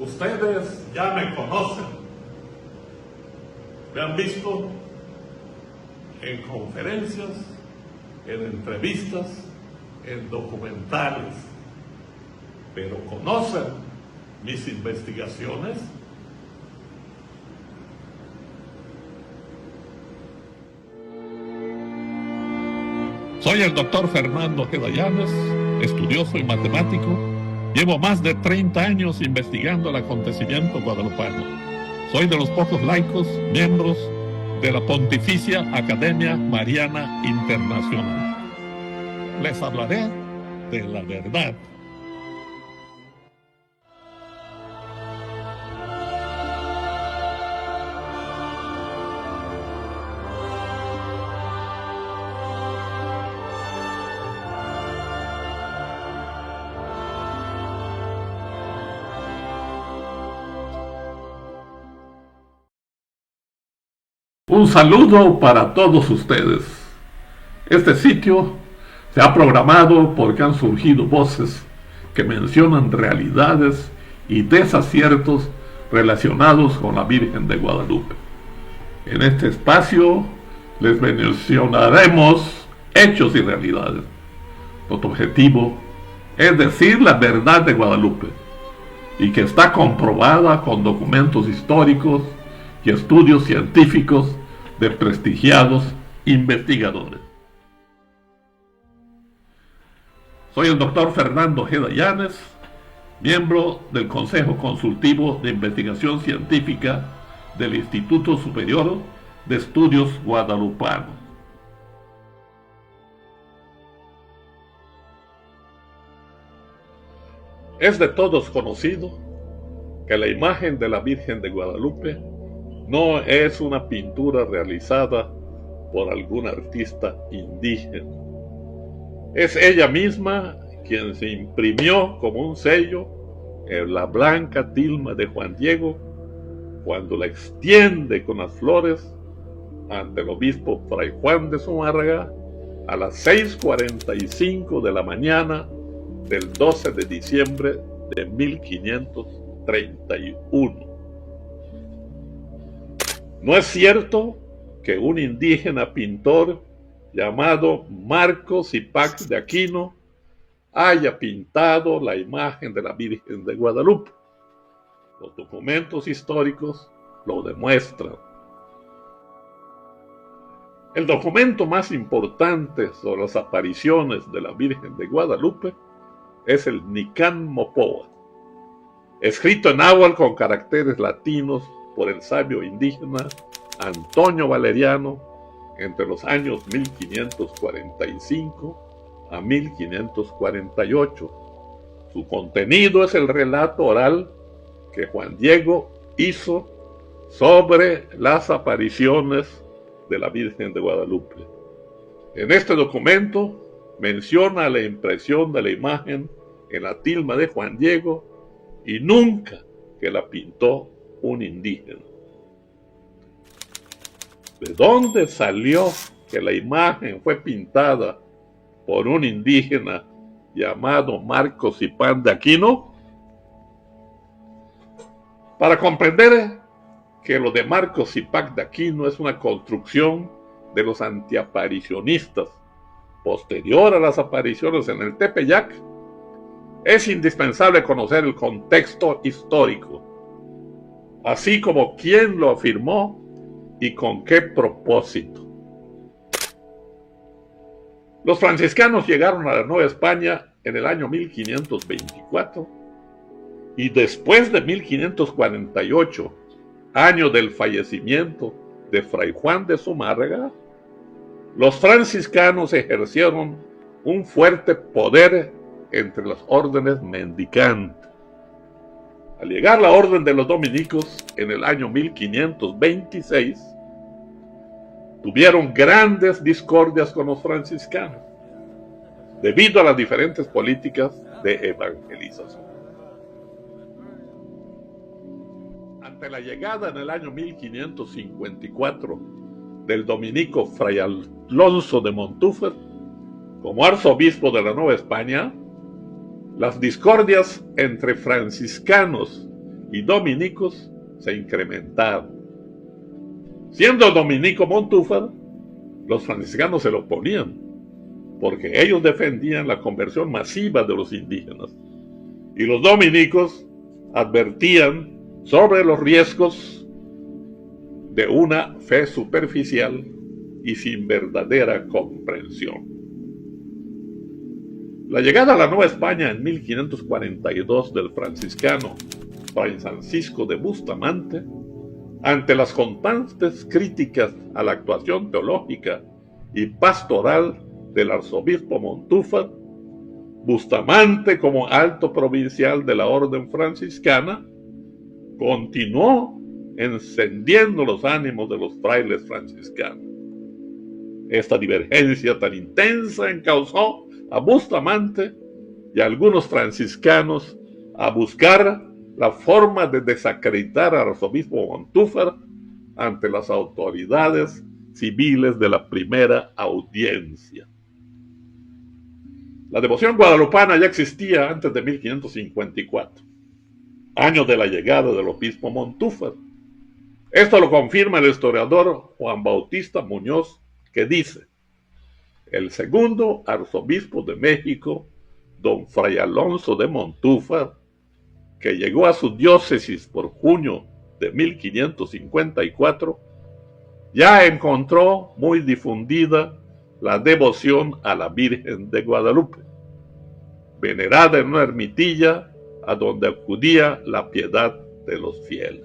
Ustedes ya me conocen, me han visto en conferencias, en entrevistas, en documentales, pero conocen mis investigaciones. Soy el doctor Fernando Ojeda Llanes, estudioso y matemático. Llevo más de 30 años investigando el acontecimiento guadalupano. Soy de los pocos laicos miembros de la Pontificia Academia Mariana Internacional. Les hablaré de la verdad. Un saludo para todos ustedes. Este sitio se ha programado porque han surgido voces que mencionan realidades y desaciertos relacionados con la Virgen de Guadalupe. En este espacio les mencionaremos hechos y realidades. Nuestro objetivo es decir la verdad de Guadalupe y que está comprobada con documentos históricos y estudios científicos de prestigiados investigadores. Soy el doctor Fernando Ojeda Llanes, miembro del Consejo Consultivo de Investigación Científica del Instituto Superior de Estudios Guadalupanos. Es de todos conocido que la imagen de la Virgen de Guadalupe no es una pintura realizada por algún artista indígena. Es ella misma quien se imprimió como un sello en la blanca tilma de Juan Diego cuando la extiende con las flores ante el obispo Fray Juan de Zumárraga a las 6:45 de la mañana del 12 de diciembre de 1531. No es cierto que un indígena pintor llamado Marcos Zipac de Aquino haya pintado la imagen de la Virgen de Guadalupe. Los documentos históricos lo demuestran. El documento más importante sobre las apariciones de la Virgen de Guadalupe es el Nican Mopoa, escrito en náhuatl con caracteres latinos por el sabio indígena Antonio Valeriano entre los años 1545 a 1548. Su contenido es el relato oral que Juan Diego hizo sobre las apariciones de la Virgen de Guadalupe. En este documento menciona la impresión de la imagen en la tilma de Juan Diego y nunca que la pintó un indígena. ¿De dónde salió que la imagen fue pintada por un indígena llamado Marcos Zipac de Aquino? Para comprender que lo de Marcos Zipac de Aquino es una construcción de los antiaparicionistas posterior a las apariciones en el Tepeyac, es indispensable conocer el contexto histórico, así como quién lo afirmó y con qué propósito. Los franciscanos llegaron a la Nueva España en el año 1524 y después de 1548, año del fallecimiento de Fray Juan de Zumárraga, los franciscanos ejercieron un fuerte poder entre las órdenes mendicantes. Al llegar la orden de los dominicos en el año 1526, tuvieron grandes discordias con los franciscanos, debido a las diferentes políticas de evangelización. Ante la llegada en el año 1554 del dominico Fray Alonso de Montúfar como arzobispo de la Nueva España, las discordias entre franciscanos y dominicos se incrementaron. Siendo dominico Montúfar, los franciscanos se lo oponían, porque ellos defendían la conversión masiva de los indígenas, y los dominicos advertían sobre los riesgos de una fe superficial y sin verdadera comprensión. La llegada a la Nueva España en 1542 del franciscano Fray Francisco de Bustamante, ante las constantes críticas a la actuación teológica y pastoral del arzobispo Montúfar, Bustamante, como alto provincial de la orden franciscana, continuó encendiendo los ánimos de los frailes franciscanos. Esta divergencia tan intensa encausó a Bustamante y a algunos franciscanos a buscar la forma de desacreditar al arzobispo Montúfar ante las autoridades civiles de la primera audiencia. La devoción guadalupana ya existía antes de 1554, año de la llegada del obispo Montúfar. Esto lo confirma el historiador Juan Bautista Muñoz, que dice: el segundo arzobispo de México, don Fray Alonso de Montúfar, que llegó a su diócesis por junio de 1554, ya encontró muy difundida la devoción a la Virgen de Guadalupe, venerada en una ermitilla a donde acudía la piedad de los fieles.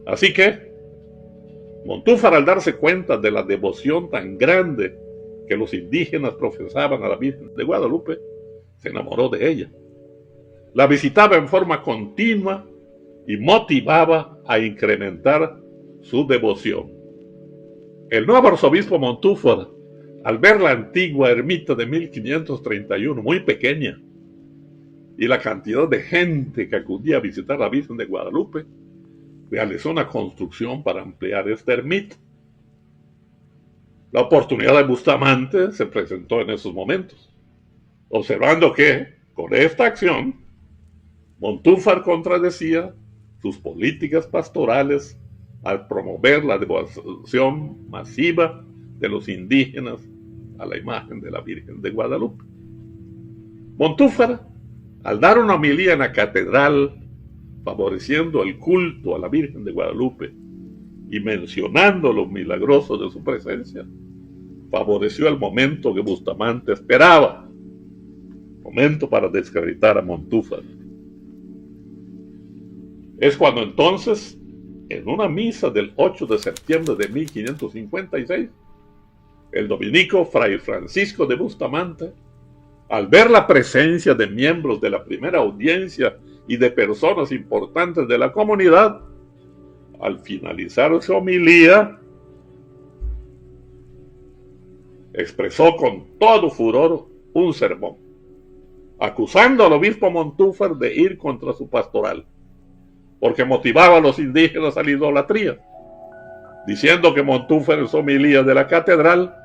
Así que Montúfar, al darse cuenta de la devoción tan grande que los indígenas profesaban a la Virgen de Guadalupe, se enamoró de ella. La visitaba en forma continua y motivaba a incrementar su devoción. El nuevo arzobispo Montúfar, al ver la antigua ermita de 1531, muy pequeña, y la cantidad de gente que acudía a visitar a la Virgen de Guadalupe, realizó una construcción para ampliar esta ermita. La oportunidad de Bustamante se presentó en esos momentos, observando que, con esta acción, Montúfar contradecía sus políticas pastorales al promover la devoción masiva de los indígenas a la imagen de la Virgen de Guadalupe. Montúfar, al dar una homilía en la catedral, favoreciendo el culto a la Virgen de Guadalupe y mencionando lo milagroso de su presencia, favoreció el momento que Bustamante esperaba, momento para desacreditar a Montúfar. Es cuando entonces, en una misa del 8 de septiembre de 1556, el dominico Fray Francisco de Bustamante, al ver la presencia de miembros de la primera audiencia y de personas importantes de la comunidad, al finalizar su homilía, expresó con todo furor un sermón, acusando al obispo Montúfar de ir contra su pastoral, porque motivaba a los indígenas a la idolatría, diciendo que Montúfar en su homilía de la catedral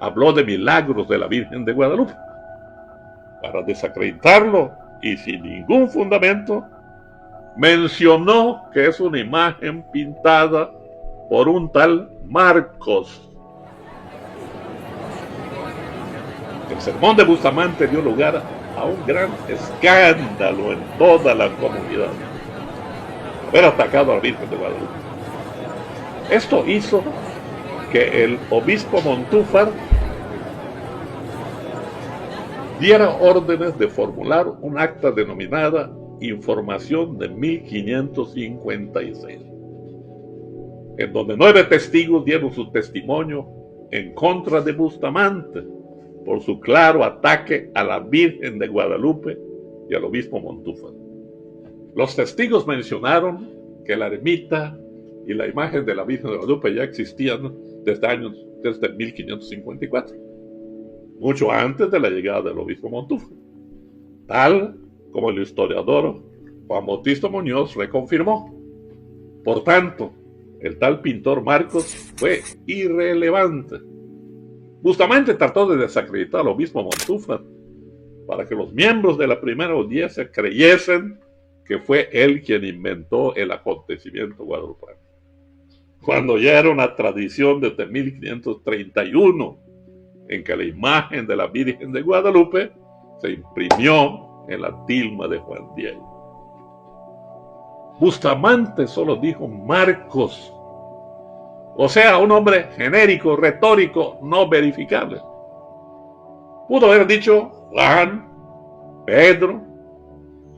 habló de milagros de la Virgen de Guadalupe. Para desacreditarlo y sin ningún fundamento, mencionó que es una imagen pintada por un tal Marcos. El sermón de Bustamante dio lugar a un gran escándalo en toda la comunidad, haber atacado a la Virgen de Guadalupe. Esto hizo que el obispo Montúfar diera órdenes de formular un acta denominada Información de 1556, en donde 9 testigos dieron su testimonio en contra de Bustamante por su claro ataque a la Virgen de Guadalupe y al obispo Montúfar. Los testigos mencionaron que la ermita y la imagen de la Virgen de Guadalupe ya existían desde 1554, mucho antes de la llegada del obispo Montúfar, tal como el historiador Juan Bautista Muñoz reconfirmó. Por tanto, el tal pintor Marcos fue irrelevante. Bustamante trató de desacreditar al obispo Montúfar para que los miembros de la primera audiencia creyesen que fue él quien inventó el acontecimiento guadalupano, cuando ya era una tradición desde 1531 en que la imagen de la Virgen de Guadalupe se imprimió en la tilma de Juan Diego. Bustamante solo dijo Marcos, o sea, un nombre genérico, retórico, no verificable. Pudo haber dicho Juan, Pedro,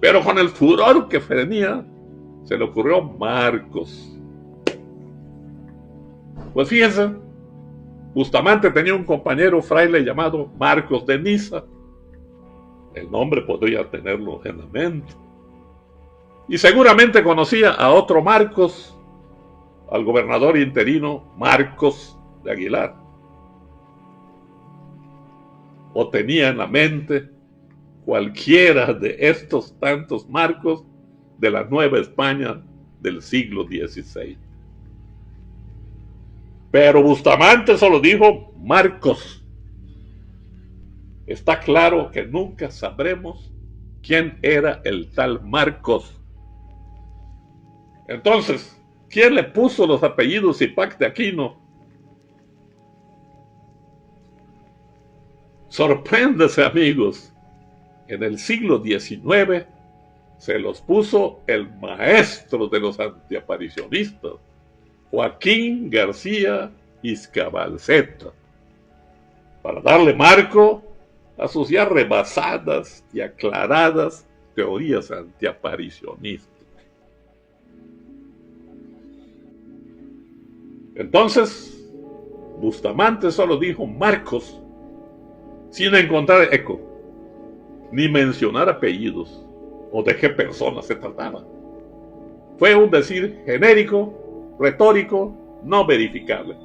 pero con el furor que tenía, se le ocurrió Marcos. Pues fíjense, Bustamante tenía un compañero fraile llamado Marcos de Niza. El nombre podría tenerlo en la mente. Y seguramente conocía a otro Marcos, al gobernador interino Marcos de Aguilar. O tenía en la mente cualquiera de estos tantos Marcos de la Nueva España del siglo XVI. Pero Bustamante solo dijo Marcos. Está claro que nunca sabremos quién era el tal Marcos. Entonces, ¿quién le puso los apellidos Zipac de Aquino? Sorpréndese, amigos. En el siglo XIX se los puso el maestro de los antiaparicionistas, Joaquín García Iscabalceta, para darle marco a sus ya rebasadas y aclaradas teorías antiaparicionistas. Entonces, Bustamante solo dijo Marcos, sin encontrar eco, ni mencionar apellidos o de qué personas se trataba. Fue un decir genérico, retórico, no verificable.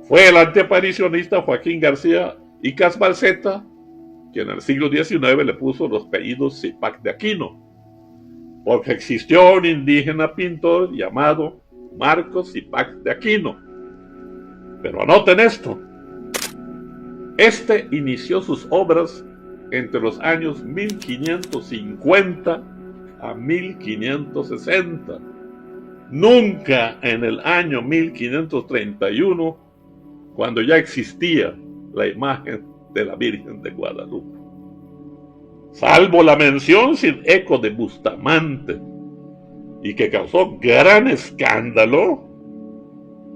Fue el antiaparicionista Joaquín García Iscabalceta quien en el siglo XIX le puso los apellidos Zipac de Aquino, porque existió un indígena pintor llamado Marcos Zipac de Aquino. Pero anoten esto: este inició sus obras entre los años 1550 a 1560, nunca en el año 1531, cuando ya existía la imagen de la Virgen de Guadalupe. Salvo la mención sin eco de Bustamante, y que causó gran escándalo,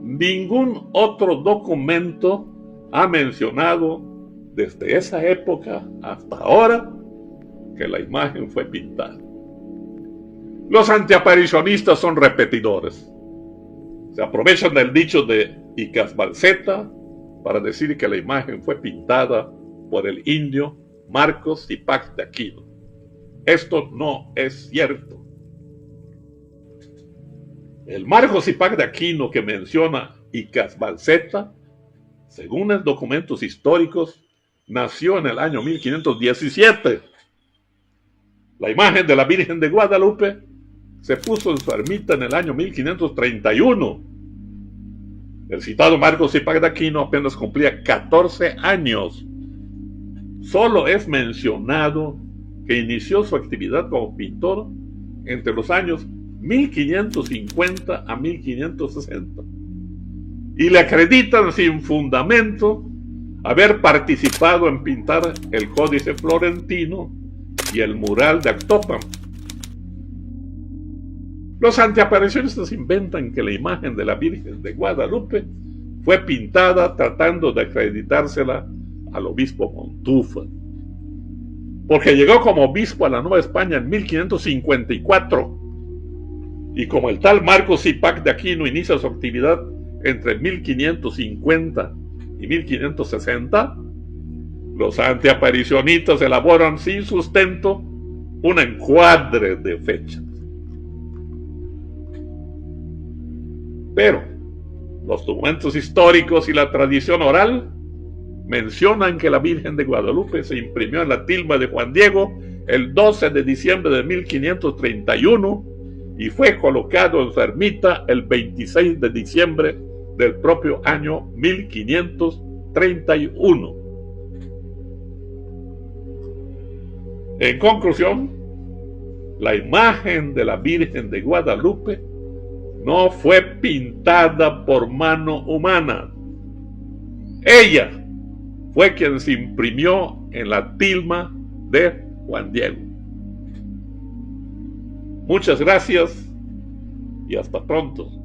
ningún otro documento ha mencionado desde esa época hasta ahora que la imagen fue pintada. Los antiaparicionistas son repetidores. Se aprovechan del dicho de Iscabalceta para decir que la imagen fue pintada por el indio Marcos Zipac de Aquino. Esto no es cierto. El Marcos Zipac de Aquino que menciona Iscabalceta, según los documentos históricos, nació en el año 1517. La imagen de la Virgen de Guadalupe se puso en su ermita en el año 1531. El citado Marcos Zipac de Aquino apenas cumplía 14 años. Solo es mencionado que inició su actividad como pintor entre los años 1550 a 1560. Y le acreditan sin fundamento haber participado en pintar el Códice Florentino y el mural de Actopan. Los antiaparicionistas inventan que la imagen de la Virgen de Guadalupe fue pintada tratando de acreditársela al obispo Montúfar, porque llegó como obispo a la Nueva España en 1554, y como el tal Marcos Zipac de Aquino inicia su actividad entre 1550 y 1560, los antiaparicionistas elaboran sin sustento un encuadre de fechas. Pero los documentos históricos y la tradición oral mencionan que la Virgen de Guadalupe se imprimió en la tilma de Juan Diego el 12 de diciembre de 1531 y fue colocado en su ermita el 26 de diciembre del propio año 1531. En conclusión, La imagen de la Virgen de Guadalupe no fue pintada por mano humana. Ella fue quien se imprimió en la tilma de Juan Diego. Muchas gracias y hasta pronto.